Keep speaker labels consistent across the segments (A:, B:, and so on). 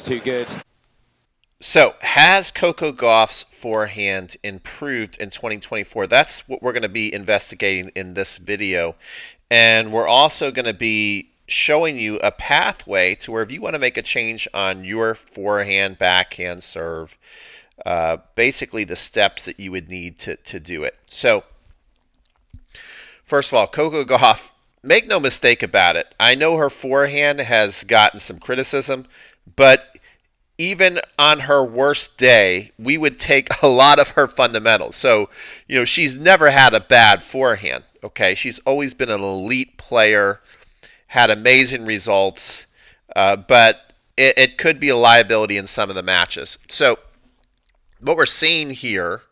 A: too good.
B: So, has Coco Gauff's forehand improved in 2024? That's what we're going to be investigating in this video. And we're also going to be showing you a pathway to where if you want to make a change on your forehand, backhand serve, basically the steps that you would need to do it. So, first of all, Coco Gauff, make no mistake about it. I know her forehand has gotten some criticism, but even on her worst day, we would take a lot of her fundamentals. So, she's never had a bad forehand. Okay, she's always been an elite player, had amazing results, but it could be a liability in some of the matches. So, what we're seeing here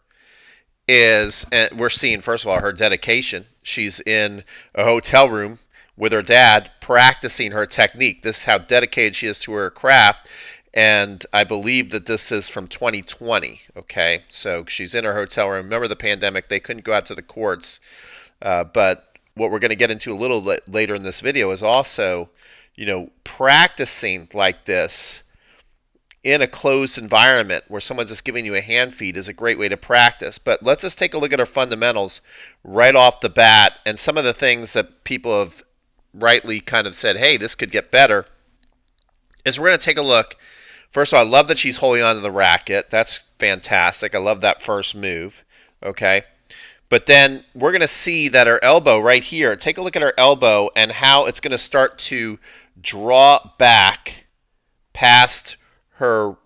B: is, we're seeing, first of all, her dedication. She's in a hotel room with her dad practicing her technique. This is how dedicated she is to her craft. And I believe that this is from 2020, okay? So she's in her hotel room. Remember the pandemic, they couldn't go out to the courts. But what we're going to get into a little later in this video is also, practicing like this in a closed environment where someone's just giving you a hand feed is a great way to practice. But let's just take a look at our fundamentals right off the bat and some of the things that people have rightly kind of said, hey, this could get better, is we're going to take a look. First of all, I love that she's holding on to the racket. That's fantastic. I love that first move. Okay. But then we're going to see that her elbow right here, take a look at her elbow and how it's going to start to draw back past her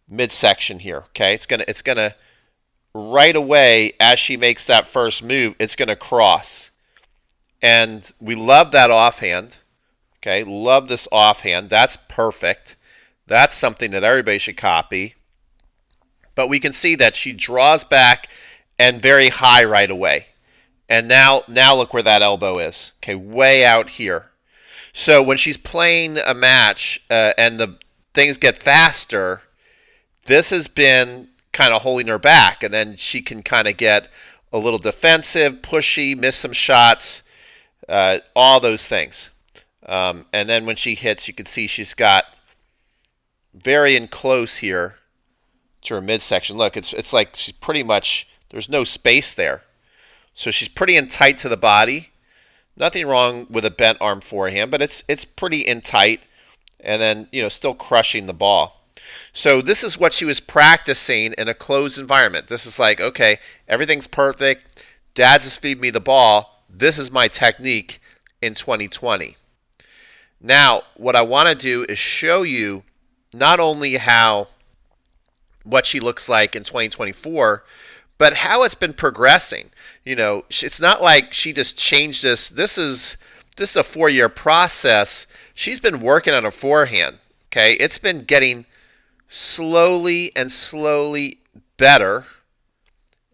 B: midsection here. Okay. It's going to right away as she makes that first move, it's going to cross. And we love that offhand. Okay. Love this offhand. That's perfect. That's something that everybody should copy. But we can see that she draws back and very high right away. And now look where that elbow is. Okay, way out here. So when she's playing a match and the things get faster, this has been kind of holding her back. And then she can kind of get a little defensive, pushy, miss some shots, all those things. And then when she hits, you can see she's got very in close here to her midsection. Look, it's like she's pretty much, there's no space there. So she's pretty in tight to the body. Nothing wrong with a bent arm forehand, but it's pretty in tight. And then, still crushing the ball. So this is what she was practicing in a closed environment. This is like, okay, everything's perfect. Dad's just feeding me the ball. This is my technique in 2020. Now, what I want to do is show you not only what she looks like in 2024, but how it's been progressing. It's not like she just changed this. This is a 4-year process. She's been working on her forehand. Okay, it's been getting slowly better.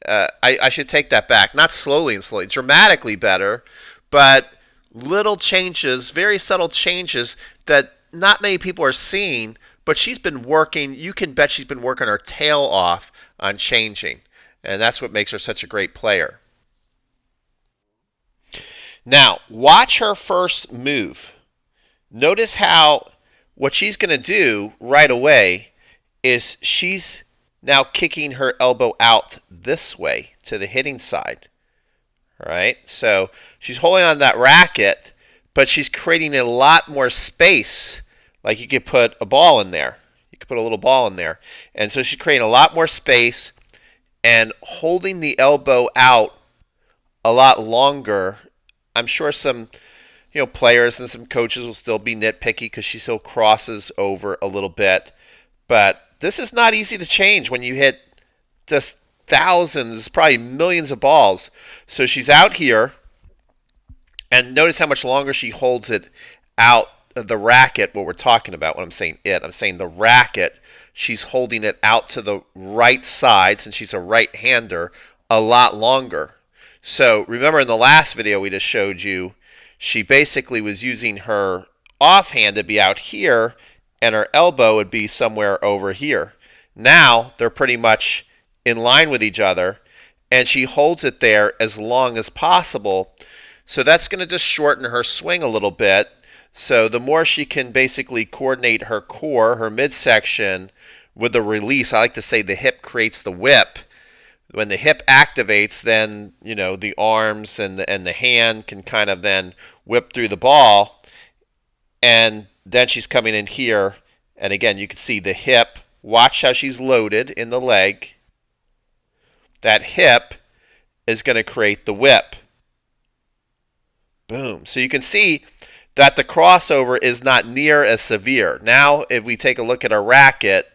B: I should take that back. Not slowly and slowly, dramatically better, but little changes, very subtle changes that not many people are seeing. But she's been working, you can bet she's been working her tail off on changing. And that's what makes her such a great player. Now, watch her first move. Notice how what she's going to do right away is she's now kicking her elbow out this way to the hitting side. All right? So she's holding on to that racket, but she's creating a lot more space. Like you could put a ball in there. You could put a little ball in there. And so she's creating a lot more space and holding the elbow out a lot longer. I'm sure some players and some coaches will still be nitpicky because she still crosses over a little bit. But this is not easy to change when you hit just thousands, probably millions of balls. So she's out here. And notice how much longer she holds it out. The racket, what we're talking about when I'm saying the racket, she's holding it out to the right side since she's a right-hander a lot longer. So remember in the last video we just showed you, she basically was using her offhand to be out here and her elbow would be somewhere over here. Now they're pretty much in line with each other and she holds it there as long as possible. So that's going to just shorten her swing a little bit. So the more she can basically coordinate her core, her midsection, with the release, I like to say the hip creates the whip. When the hip activates, then the arms and the hand can kind of then whip through the ball, and then she's coming in here, and again you can see the hip. Watch how she's loaded in the leg. That hip is going to create the whip. Boom. So you can see that the crossover is not near as severe. Now, if we take a look at a racket,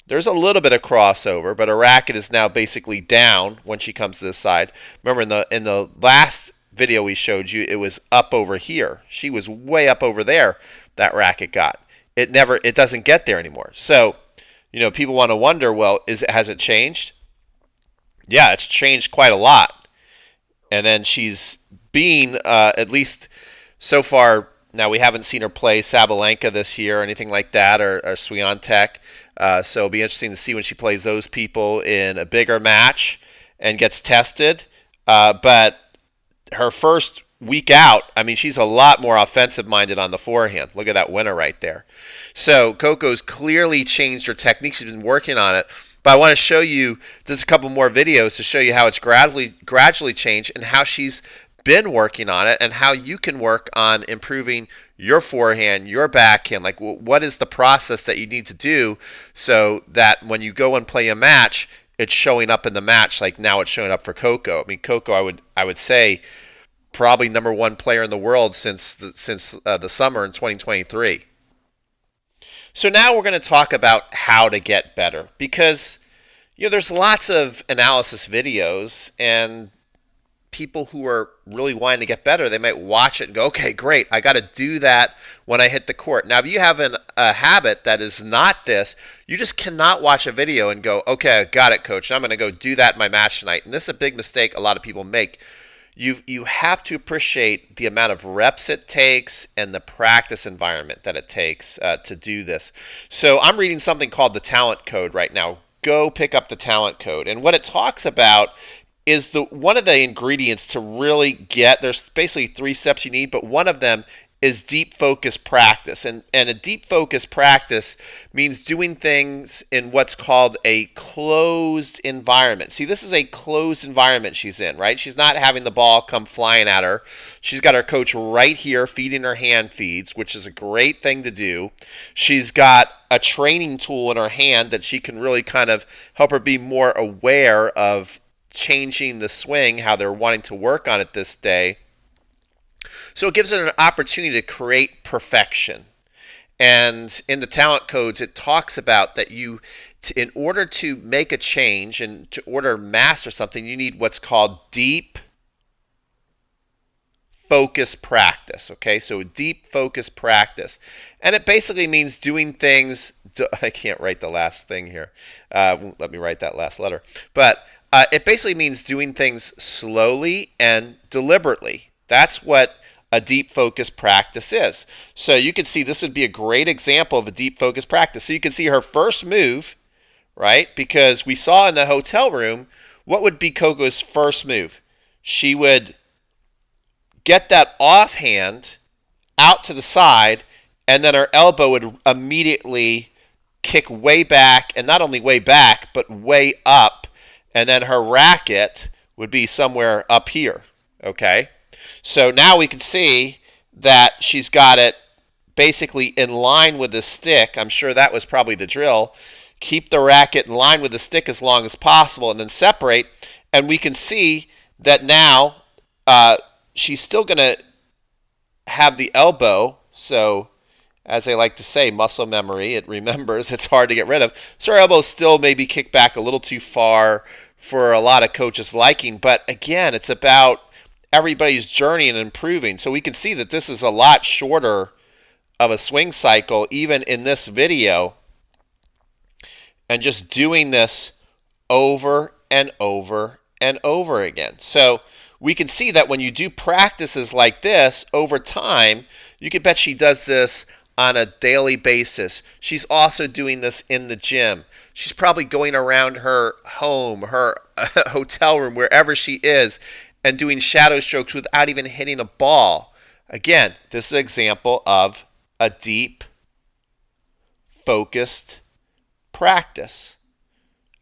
B: there's a little bit of crossover, but a racket is now basically down when she comes to this side. Remember, in the last video we showed you, it was up over here. She was way up over there, that racket got. It doesn't get there anymore. So, people want to wonder, well, has it changed? Yeah, it's changed quite a lot. And then she's being, at least so far, now we haven't seen her play Sabalenka this year or anything like that, or Swiatek. So it'll be interesting to see when she plays those people in a bigger match and gets tested. But her first week out, I mean, she's a lot more offensive-minded on the forehand. Look at that winner right there. So Coco's clearly changed her technique. She's been working on it. But I want to show you just a couple more videos to show you how it's gradually changed and how she's been working on it and how you can work on improving your forehand, your backhand. Like, what is the process that you need to do so that when you go and play a match, it's showing up in the match like now it's showing up for Coco. I mean, Coco, I would say, probably #1 player in the world since the summer in 2023. So now we're going to talk about how to get better, because there's lots of analysis videos, and people who are really wanting to get better, they might watch it and go, okay, great, I got to do that when I hit the court. Now, if you have a habit that is not this, you just cannot watch a video and go, okay, I got it, coach. I'm going to go do that in my match tonight. And this is a big mistake a lot of people make. You have to appreciate the amount of reps it takes and the practice environment that it takes to do this. So I'm reading something called the Talent Code right now. Go pick up the Talent Code. And what it talks about is one of the ingredients to really there's basically 3 steps you need, but one of them is deep focus practice. And a deep focus practice means doing things in what's called a closed environment. See, this is a closed environment she's in, right? She's not having the ball come flying at her. She's got her coach right here feeding her hand feeds, which is a great thing to do. She's got a training tool in her hand that she can really kind of help her be more aware of changing the swing, how they're wanting to work on it this day. So it gives it an opportunity to create perfection. And in the talent codes, it talks about that in order to make a change and to order to master something, you need what's called deep focus practice. Okay, so deep focus practice. And it basically means doing things. I can't write the last thing here. Let me write that last letter. But it basically means doing things slowly and deliberately. That's what a deep focus practice is. So you can see this would be a great example of a deep focus practice. So you can see her first move, right? Because we saw in the hotel room, what would be Coco's first move? She would get that offhand out to the side, and then her elbow would immediately kick way back, and not only way back, but way up, and then her racket would be somewhere up here, okay? So now we can see that she's got it basically in line with the stick. I'm sure that was probably the drill. Keep the racket in line with the stick as long as possible and then separate. And we can see that now she's still going to have the elbow. So as I like to say, muscle memory, it remembers. It's hard to get rid of. So her elbow still maybe kicked back a little too far for a lot of coaches' liking. But again, it's about everybody's journey and improving. So we can see that this is a lot shorter of a swing cycle, even in this video, and just doing this over and over and over again. So we can see that when you do practices like this over time, you can bet she does this on a daily basis. She's also doing this in the gym. She's probably going around her home, her hotel room, wherever she is, and doing shadow strokes without even hitting a ball. Again, this is an example of a deep, focused practice.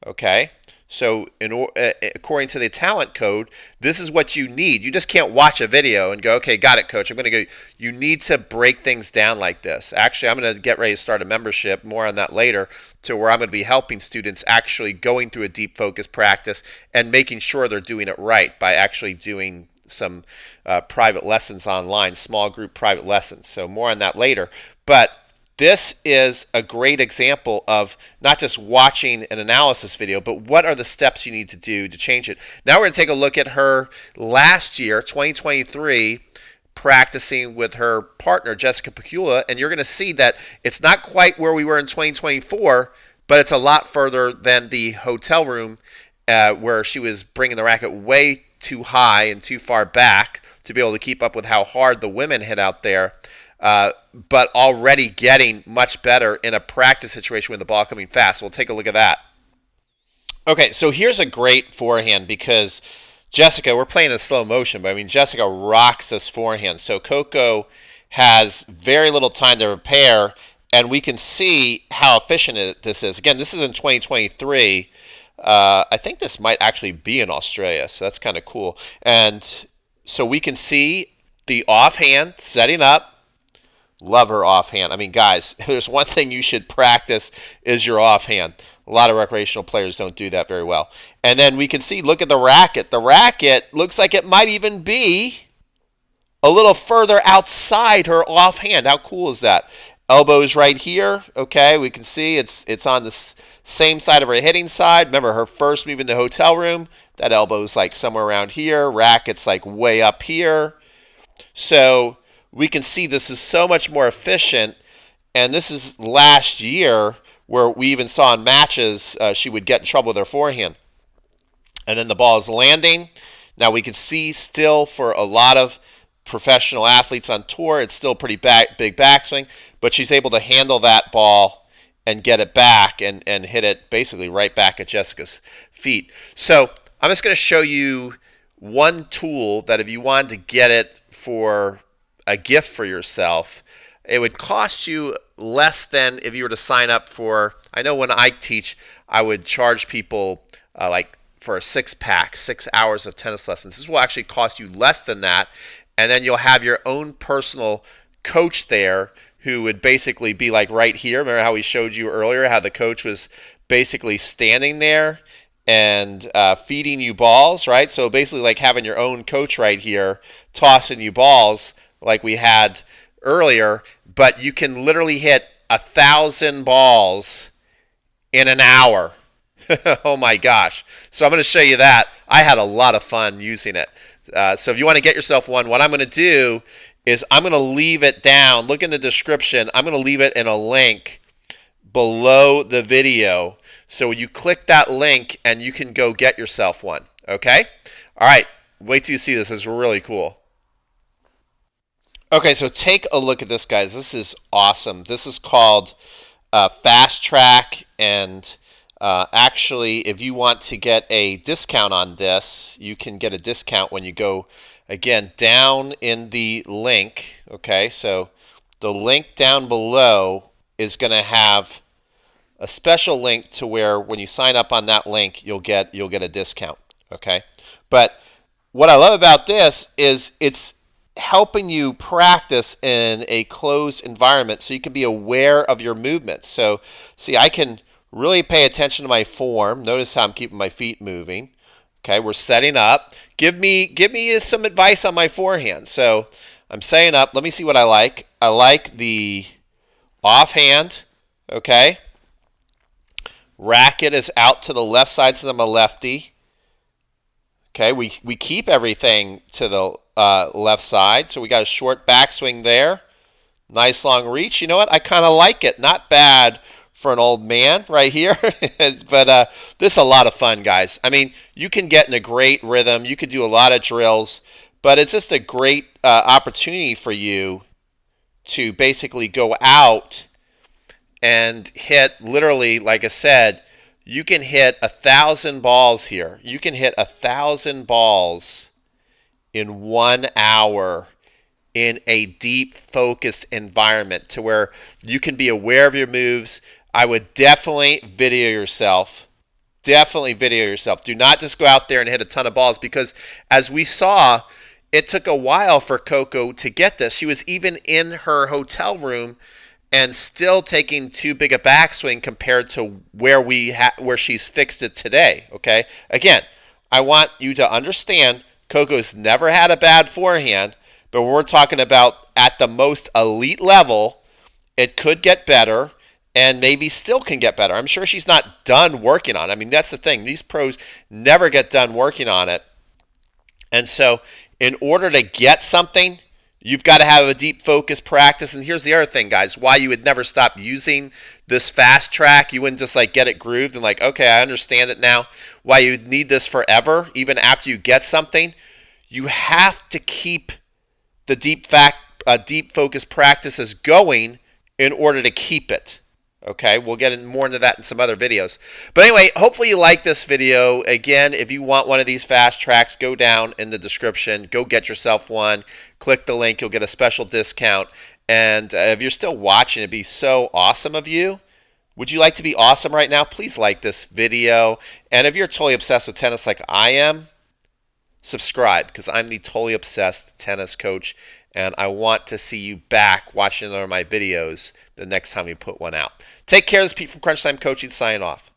B: Okay? So, according to the talent code, this is what you need. You just can't watch a video and go, okay, got it, coach. I'm going to go. You need to break things down like this. Actually, I'm going to get ready to start a membership, more on that later, to where I'm going to be helping students actually going through a deep focus practice and making sure they're doing it right by actually doing some private lessons online, small group private lessons. So, more on that later. But this is a great example of not just watching an analysis video, but what are the steps you need to do to change it. Now we're going to take a look at her last year, 2023, practicing with her partner, Jessica Pecula, and you're going to see that it's not quite where we were in 2024, but it's a lot further than the hotel room where she was bringing the racket way too high and too far back to be able to keep up with how hard the women hit out there. But already getting much better in a practice situation with the ball coming fast. We'll take a look at that. Okay, so here's a great forehand because Jessica, we're playing in slow motion, but I mean, Jessica rocks this forehand. So Coco has very little time to prepare, and we can see how efficient this is. Again, this is in 2023. I think this might actually be in Australia, so that's kind of cool. And so we can see the offhand setting up. Love her offhand. I mean, guys, there's one thing you should practice is your offhand. A lot of recreational players don't do that very well. And then we can see, look at the racket. The racket looks like it might even be a little further outside her offhand. How cool is that? Elbow's right here. Okay, we can see it's on the same side of her hitting side. Remember, her first move in the hotel room, that elbow's like somewhere around here. Racket's like way up here. So we can see this is so much more efficient, and this is last year where we even saw in matches she would get in trouble with her forehand. And then the ball is landing. Now we can see still for a lot of professional athletes on tour, it's still pretty big backswing, but she's able to handle that ball and get it back and hit it basically right back at Jessica's feet. So I'm just going to show you one tool that if you wanted to get it for a gift for yourself, it would cost you less than if you were to sign up for, I know when I teach, I would charge people like for a 6-pack, 6 hours of tennis lessons. This will actually cost you less than that, and then you'll have your own personal coach there who would basically be like right here. Remember how we showed you earlier how the coach was basically standing there and feeding you balls, right? So basically like having your own coach right here tossing you balls like we had earlier, but you can literally hit 1,000 balls in an hour. Oh my gosh. So I'm going to show you that. I had a lot of fun using it. So if you want to get yourself one, what I'm going to do is I'm going to leave it down. Look in the description. I'm going to leave it in a link below the video. So you click that link and you can go get yourself one. Okay? All right. Wait till you see this. This is really cool. Okay, so take a look at this, guys. This is awesome. This is called Fast Track, and actually, if you want to get a discount on this, you can get a discount when you go, again, down in the link. Okay, so the link down below is going to have a special link to where when you sign up on that link, you'll get a discount. Okay, but what I love about this is it's helping you practice in a closed environment so you can be aware of your movements. So, see, I can really pay attention to my form. Notice how I'm keeping my feet moving. Okay, we're setting up. Give me some advice on my forehand. So, I'm setting up. Let me see what I like. I like the offhand. Okay. Racket is out to the left side since I'm a lefty. Okay, we keep everything to the left side, so we got a short backswing there. Nice long reach. You know what? I kind of like it. Not bad for an old man right here. But this is a lot of fun, guys. I mean, you can get in a great rhythm. You could do a lot of drills, but it's just a great opportunity for you to basically go out and hit, literally, like I said, you can hit 1,000 balls here. You can hit 1,000 balls in 1 hour in a deep focused environment to where you can be aware of your moves. I would definitely video yourself. Definitely video yourself. Do not just go out there and hit a ton of balls, because as we saw, it took a while for Coco to get this. She was even in her hotel room and still taking too big a backswing compared to where she's fixed it today. Okay, again, I want you to understand Coco's never had a bad forehand, but when we're talking about at the most elite level, it could get better and maybe still can get better. I'm sure she's not done working on it. I mean, that's the thing. These pros never get done working on it. And so, in order to get something, you've got to have a deep focus practice. And here's the other thing, guys, why you would never stop using this fast track. You wouldn't just like get it grooved and like, okay, I understand it now. Why you need this forever, even after you get something. You have to keep the deep focus practices going in order to keep it. Okay, we'll get more into that in some other videos. But anyway, hopefully you like this video. Again, if you want one of these fast tracks, go down in the description. Go get yourself one. Click the link. You'll get a special discount. And if you're still watching, it'd be so awesome of you. Would you like to be awesome right now? Please like this video. And if you're totally obsessed with tennis like I am, subscribe, because I'm the totally obsessed tennis coach, and I want to see you back watching another of my videos the next time we put one out. Take care. This is Pete from Crunch Time Coaching, signing off.